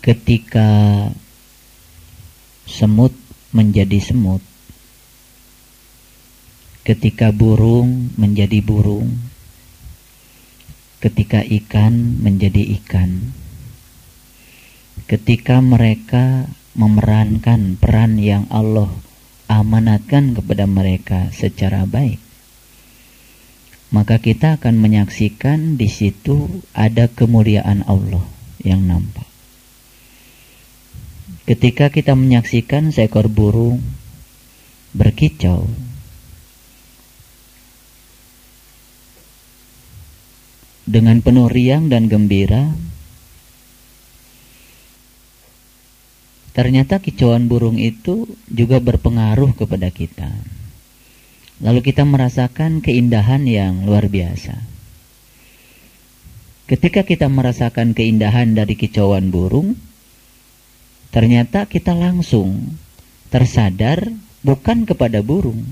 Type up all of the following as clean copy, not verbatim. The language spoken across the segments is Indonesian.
ketika semut menjadi semut, ketika burung menjadi burung, ketika ikan menjadi ikan, ketika mereka memerankan peran yang Allah amanatkan kepada mereka secara baik, maka kita akan menyaksikan di situ ada kemuliaan Allah yang nampak. Ketika kita menyaksikan seekor burung berkicau, dengan penuh riang dan gembira, ternyata kicauan burung itu juga berpengaruh kepada kita. Lalu kita merasakan keindahan yang luar biasa. Ketika kita merasakan keindahan dari kicauan burung, ternyata kita langsung tersadar bukan kepada burung,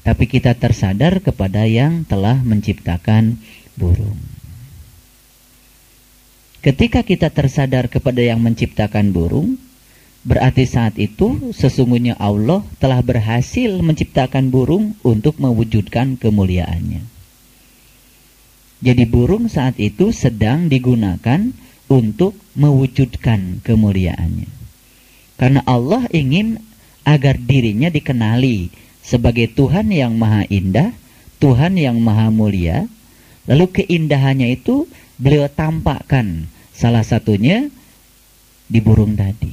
tapi kita tersadar kepada yang telah menciptakan burung. Ketika kita tersadar kepada yang menciptakan burung, berarti saat itu sesungguhnya Allah telah berhasil menciptakan burung untuk mewujudkan kemuliaannya. Jadi burung saat itu sedang digunakan untuk mewujudkan kemuliaannya. Karena Allah ingin agar dirinya dikenali sebagai Tuhan yang maha indah, Tuhan yang maha mulia. Lalu keindahannya itu beliau tampakkan, salah satunya di burung tadi.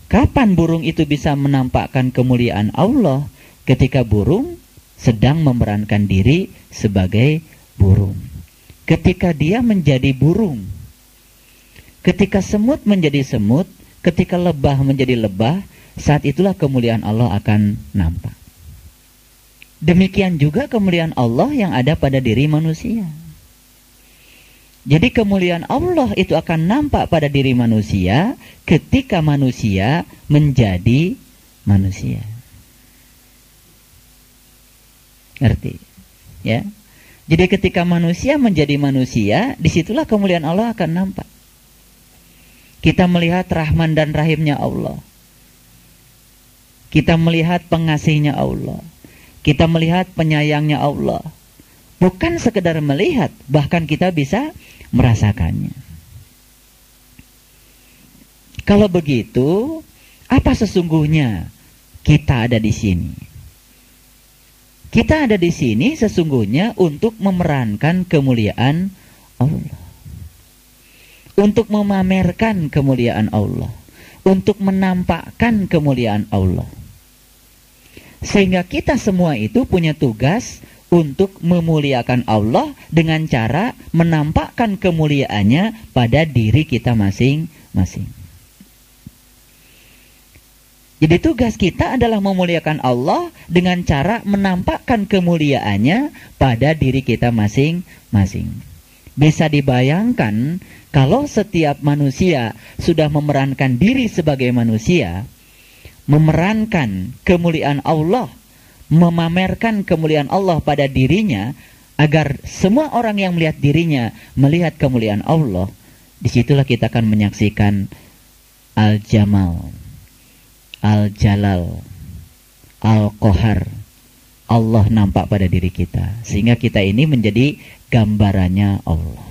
Kapan burung itu bisa menampakkan kemuliaan Allah? Ketika burung sedang memerankan diri sebagai burung. Ketika dia menjadi burung, ketika semut menjadi semut, ketika lebah menjadi lebah, saat itulah kemuliaan Allah akan nampak. Demikian juga kemuliaan Allah yang ada pada diri manusia. Jadi kemuliaan Allah itu akan nampak pada diri manusia ketika manusia menjadi manusia. Ngerti? Ya. Jadi ketika manusia menjadi manusia, disitulah kemuliaan Allah akan nampak. Kita melihat Rahman dan Rahimnya Allah. Kita melihat pengasihnya Allah. Kita melihat penyayangnya Allah. Bukan sekedar melihat, bahkan kita bisa merasakannya. Kalau begitu, apa sesungguhnya kita ada di sini? Kita ada di sini sesungguhnya untuk memerankan kemuliaan Allah. Untuk memamerkan kemuliaan Allah. Untuk menampakkan kemuliaan Allah. Sehingga kita semua itu punya tugas untuk memuliakan Allah dengan cara menampakkan kemuliaannya pada diri kita masing-masing. Jadi tugas kita adalah memuliakan Allah dengan cara menampakkan kemuliaannya pada diri kita masing-masing. Bisa dibayangkan kalau setiap manusia sudah memerankan diri sebagai manusia, memerankan kemuliaan Allah, memamerkan kemuliaan Allah pada dirinya, agar semua orang yang melihat dirinya melihat kemuliaan Allah, disitulah kita akan menyaksikan Al-Jamal, Al-Jalal, Al-Qahar. Allah nampak pada diri kita, sehingga kita ini menjadi gambarannya Allah.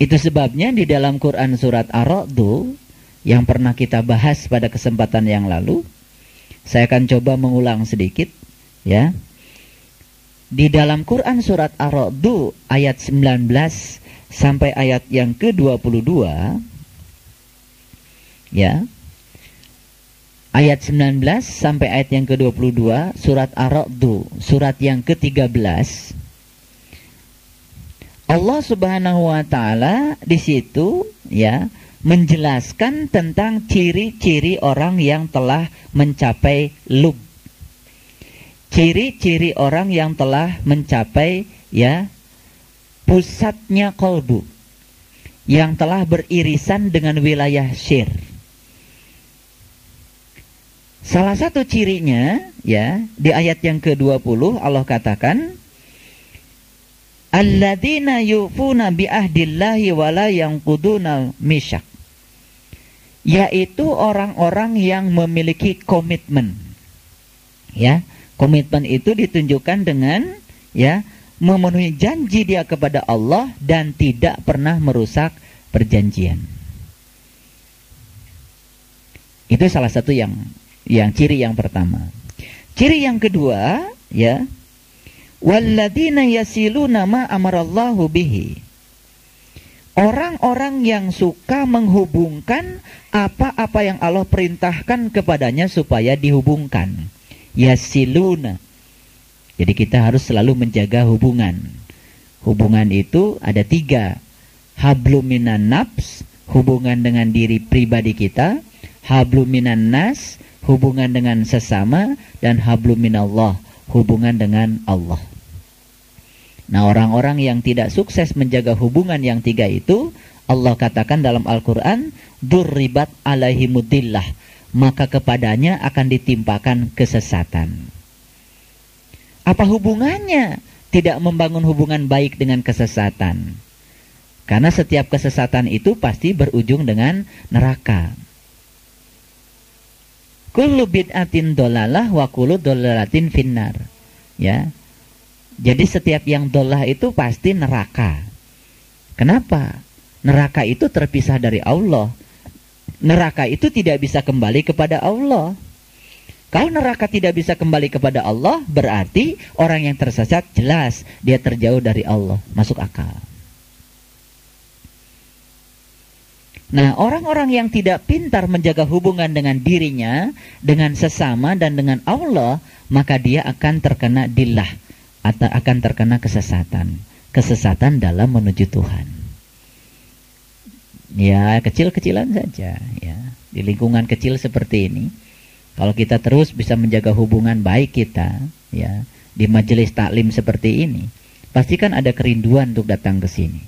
Itu sebabnya di dalam Quran surat Ar-Ra'd yang pernah kita bahas pada kesempatan yang lalu, saya akan coba mengulang sedikit, ya. Di dalam Quran surat Ar-Ra'd ayat 19 sampai ayat yang ke-22, ya. Ayat 19 sampai ayat yang ke-22 surat Ar-Ra'd, surat yang ke-13. Allah Subhanahu wa taala di situ, ya, menjelaskan tentang ciri-ciri orang yang telah mencapai lub. Ciri-ciri orang yang telah mencapai, ya, pusatnya qalbu, yang telah beririsan dengan wilayah syir. Salah satu cirinya, ya, di ayat yang ke-20 Allah katakan, alladzina yufuna bi ahdillahi wa la yanquduna misyak, yaitu orang-orang yang memiliki komitmen. Ya, komitmen itu ditunjukkan dengan ya memenuhi janji dia kepada Allah dan tidak pernah merusak perjanjian. Itu salah satu yang ciri yang pertama. Ciri yang kedua, ya, walladzina yasiluna ma amarallahu bihi, orang-orang yang suka menghubungkan apa-apa yang Allah perintahkan kepadanya supaya dihubungkan. Yasiluna. Jadi kita harus selalu menjaga hubungan. Hubungan itu ada 3. Hablum minan nafs, hubungan dengan diri pribadi kita. Hablum minan nas, hubungan dengan sesama. Dan hablum minallah, hubungan dengan Allah. Nah, orang-orang yang tidak sukses menjaga hubungan yang 3 itu, Allah katakan dalam Al-Quran, durribat alaihimudillah, maka kepadanya akan ditimpakan kesesatan. Apa hubungannya tidak membangun hubungan baik dengan kesesatan? Karena setiap kesesatan itu pasti berujung dengan neraka. Kullu bid'atin dolalah wa kullu dolalatin finnar. Ya. Jadi setiap yang dolah itu pasti neraka. Kenapa? Neraka itu terpisah dari Allah. Neraka itu tidak bisa kembali kepada Allah. Kalau neraka tidak bisa kembali kepada Allah, berarti orang yang tersesat jelas dia terjauh dari Allah. Masuk akal. Nah, orang-orang yang tidak pintar menjaga hubungan dengan dirinya, dengan sesama dan dengan Allah, maka dia akan terkena dillah, atau akan terkena kesesatan. Kesesatan dalam menuju Tuhan. Ya, kecil-kecilan saja. Ya, di lingkungan kecil seperti ini, kalau kita terus bisa menjaga hubungan baik kita, ya, di majelis taklim seperti ini, pasti kan ada kerinduan untuk datang ke sini.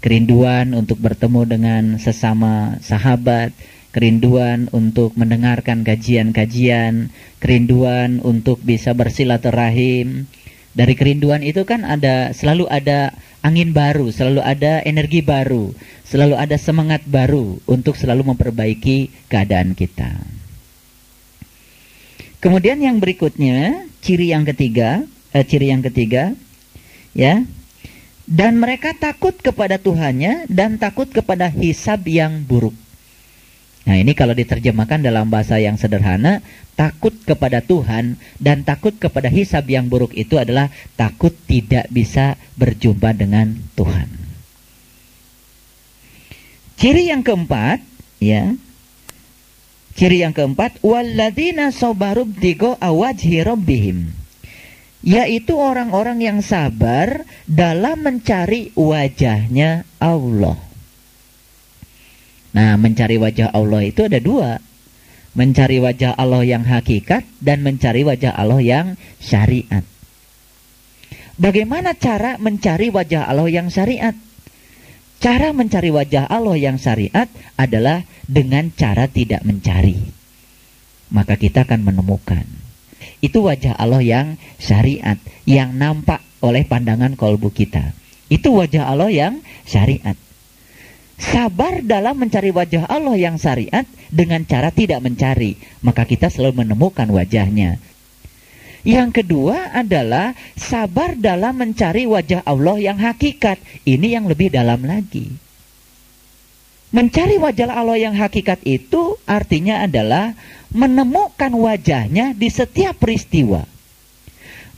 Kerinduan untuk bertemu dengan sesama sahabat, kerinduan untuk mendengarkan kajian-kajian, kerinduan untuk bisa bersilaturahim. Dari kerinduan itu kan selalu ada angin baru, selalu ada energi baru, selalu ada semangat baru untuk selalu memperbaiki keadaan kita. Kemudian yang berikutnya, ciri yang ketiga, ya. Dan mereka takut kepada Tuhannya dan takut kepada hisab yang buruk. Nah, ini kalau diterjemahkan dalam bahasa yang sederhana, takut kepada Tuhan dan takut kepada hisab yang buruk itu adalah takut tidak bisa berjumpa dengan Tuhan. Ciri yang keempat, ya. Ciri yang keempat, walladzina sabaru btigo awajhi rabbihim, yaitu orang-orang yang sabar dalam mencari wajahnya Allah. Nah, mencari wajah Allah itu ada 2. Mencari wajah Allah yang hakikat dan mencari wajah Allah yang syariat. Bagaimana cara mencari wajah Allah yang syariat? Cara mencari wajah Allah yang syariat adalah dengan cara tidak mencari. Maka kita akan menemukan. Itu wajah Allah yang syariat, yang nampak oleh pandangan kolbu kita. Itu wajah Allah yang syariat. Sabar dalam mencari wajah Allah yang syariat dengan cara tidak mencari, maka kita selalu menemukan wajahnya. Yang kedua adalah sabar dalam mencari wajah Allah yang hakikat. Ini yang lebih dalam lagi. Mencari wajah Allah yang hakikat itu artinya adalah menemukan wajahnya di setiap peristiwa.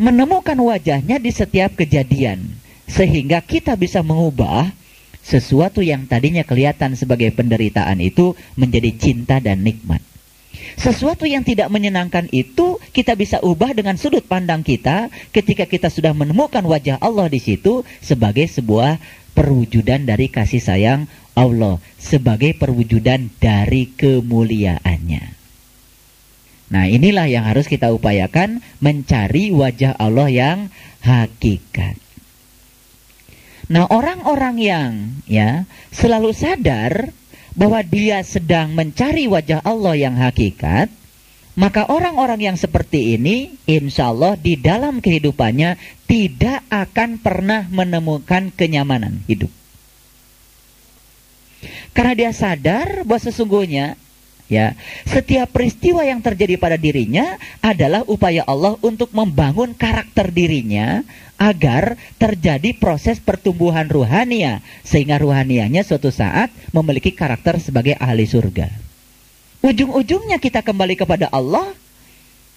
Menemukan wajahnya di setiap kejadian. Sehingga kita bisa mengubah sesuatu yang tadinya kelihatan sebagai penderitaan itu menjadi cinta dan nikmat. Sesuatu yang tidak menyenangkan itu kita bisa ubah dengan sudut pandang kita ketika kita sudah menemukan wajah Allah di situ sebagai sebuah perwujudan dari kasih sayang Allah, sebagai perwujudan dari kemuliaannya. Nah, inilah yang harus kita upayakan, mencari wajah Allah yang hakikat. Nah, orang-orang yang selalu sadar bahwa dia sedang mencari wajah Allah yang hakikat, Maka orang-orang yang seperti ini, insya Allah di dalam kehidupannya tidak akan pernah menemukan kenyamanan hidup. Karena dia sadar bahwa sesungguhnya ya, setiap peristiwa yang terjadi pada dirinya adalah upaya Allah untuk membangun karakter dirinya agar terjadi proses pertumbuhan ruhania, sehingga ruhanianya suatu saat memiliki karakter sebagai ahli surga. Ujung-ujungnya kita kembali kepada Allah,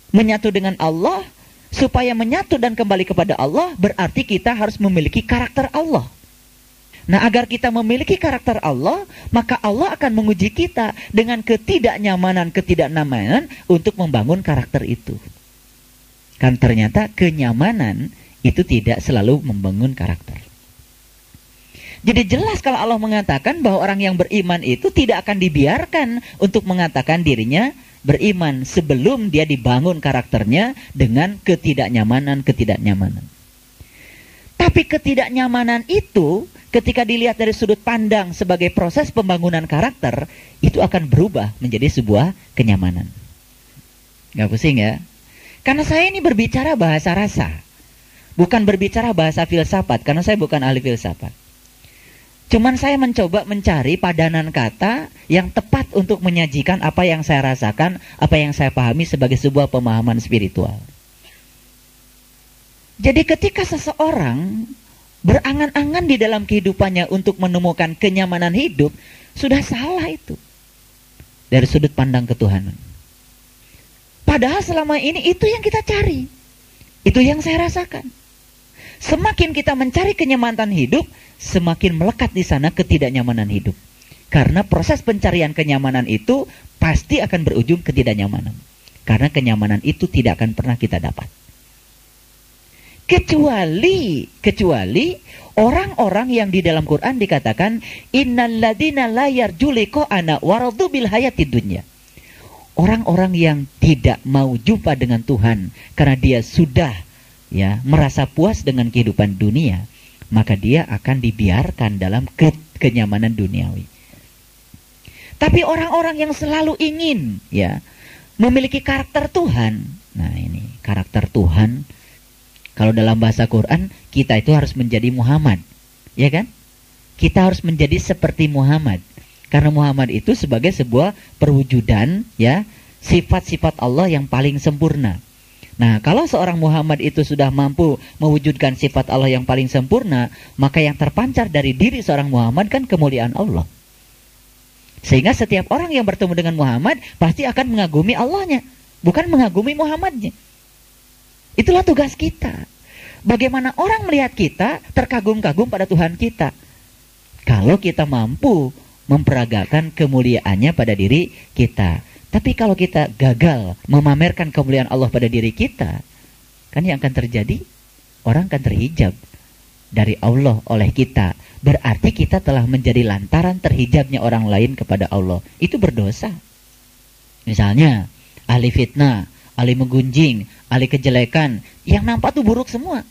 menyatu dengan Allah. Supaya menyatu dan kembali kepada Allah berarti kita harus memiliki karakter Allah. Nah, agar kita memiliki karakter Allah, maka Allah akan menguji kita dengan ketidaknyamanan untuk membangun karakter itu. Kan ternyata kenyamanan itu tidak selalu membangun karakter. Jadi jelas kalau Allah mengatakan bahwa orang yang beriman itu tidak akan dibiarkan untuk mengatakan dirinya beriman sebelum dia dibangun karakternya dengan ketidaknyamanan. Tapi ketidaknyamanan itu ketika dilihat dari sudut pandang sebagai proses pembangunan karakter, itu akan berubah menjadi sebuah kenyamanan. Gak pusing ya? Karena saya ini berbicara bahasa rasa, bukan berbicara bahasa filsafat, karena saya bukan ahli filsafat. Cuman saya mencoba mencari padanan kata yang tepat untuk menyajikan apa yang saya rasakan, apa yang saya pahami sebagai sebuah pemahaman spiritual. Jadi ketika seseorang berangan-angan di dalam kehidupannya untuk menemukan kenyamanan hidup, sudah salah itu dari sudut pandang ketuhanan. Padahal selama ini itu yang kita cari, itu yang saya rasakan. Semakin kita mencari kenyamanan hidup, semakin melekat di sana ketidaknyamanan hidup. Karena proses pencarian kenyamanan itu pasti akan berujung ketidaknyamanan. Karena kenyamanan itu tidak akan pernah kita dapat. Kecuali orang-orang yang di dalam Quran dikatakan innal ladzina la yarju liqa'ana waradu bil hayatid dunya. Orang-orang yang tidak mau jumpa dengan Tuhan karena dia sudah merasa puas dengan kehidupan dunia, maka dia akan dibiarkan dalam kenyamanan duniawi. Tapi orang-orang yang selalu ingin memiliki karakter Tuhan. Nah, ini karakter Tuhan. Kalau dalam bahasa Quran, kita itu harus menjadi Muhammad, ya kan? Kita harus menjadi seperti Muhammad. Karena Muhammad itu sebagai sebuah perwujudan sifat-sifat Allah yang paling sempurna. Nah, kalau seorang Muhammad itu sudah mampu mewujudkan sifat Allah yang paling sempurna, maka yang terpancar dari diri seorang Muhammad kan kemuliaan Allah. Sehingga setiap orang yang bertemu dengan Muhammad pasti akan mengagumi Allahnya, bukan mengagumi Muhammadnya. Itulah tugas kita. Bagaimana orang melihat kita terkagum-kagum pada Tuhan kita. Kalau kita mampu memperagakan kemuliaannya pada diri kita. Tapi kalau kita gagal memamerkan kemuliaan Allah pada diri kita, kan yang akan terjadi? Orang akan terhijab dari Allah oleh kita. Berarti kita telah menjadi lantaran terhijabnya orang lain kepada Allah. Itu berdosa. Misalnya, ahli fitnah, ahli menggunjing, ahli kejelekan, yang nampak itu buruk semua.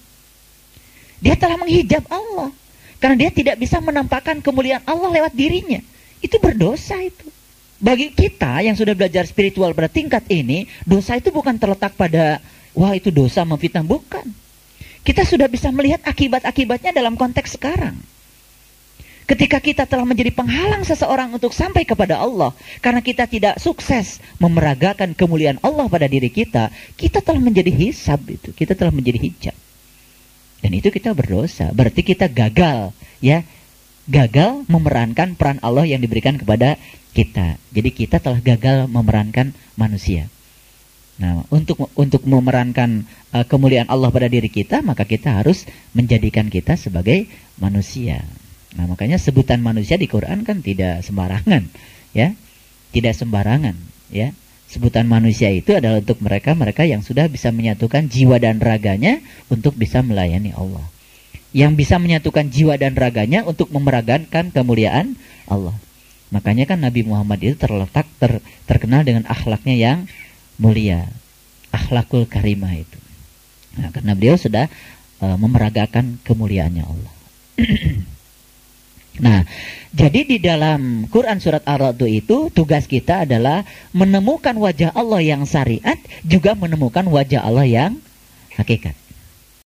Dia telah menghijab Allah. Karena dia tidak bisa menampakkan kemuliaan Allah lewat dirinya. Itu berdosa itu. Bagi kita yang sudah belajar spiritual pada tingkat ini, dosa itu bukan terletak pada, wah itu dosa memfitnah, bukan. Kita sudah bisa melihat akibat-akibatnya dalam konteks sekarang. Ketika kita telah menjadi penghalang seseorang untuk sampai kepada Allah, karena kita tidak sukses memeragakan kemuliaan Allah pada diri kita, kita telah menjadi hisab itu, kita telah menjadi hijab. Dan itu kita berdosa, berarti kita gagal, gagal memerankan peran Allah yang diberikan kepada kita. Jadi kita telah gagal memerankan manusia. Nah, untuk memerankan kemuliaan Allah pada diri kita, maka kita harus menjadikan kita sebagai manusia. Nah, makanya sebutan manusia di Quran kan tidak sembarangan, tidak sembarangan, Sebutan manusia itu adalah untuk mereka yang sudah bisa menyatukan jiwa dan raganya untuk bisa melayani Allah. Yang bisa menyatukan jiwa dan raganya untuk memeragakan kemuliaan Allah. Makanya kan Nabi Muhammad itu terkenal dengan akhlaknya yang mulia, akhlakul karimah itu. Nah, karena beliau sudah memeragakan kemuliaannya Allah. Nah, jadi di dalam Quran surat Ar-Ra'd itu tugas kita adalah menemukan wajah Allah yang syariat, juga menemukan wajah Allah yang hakikat.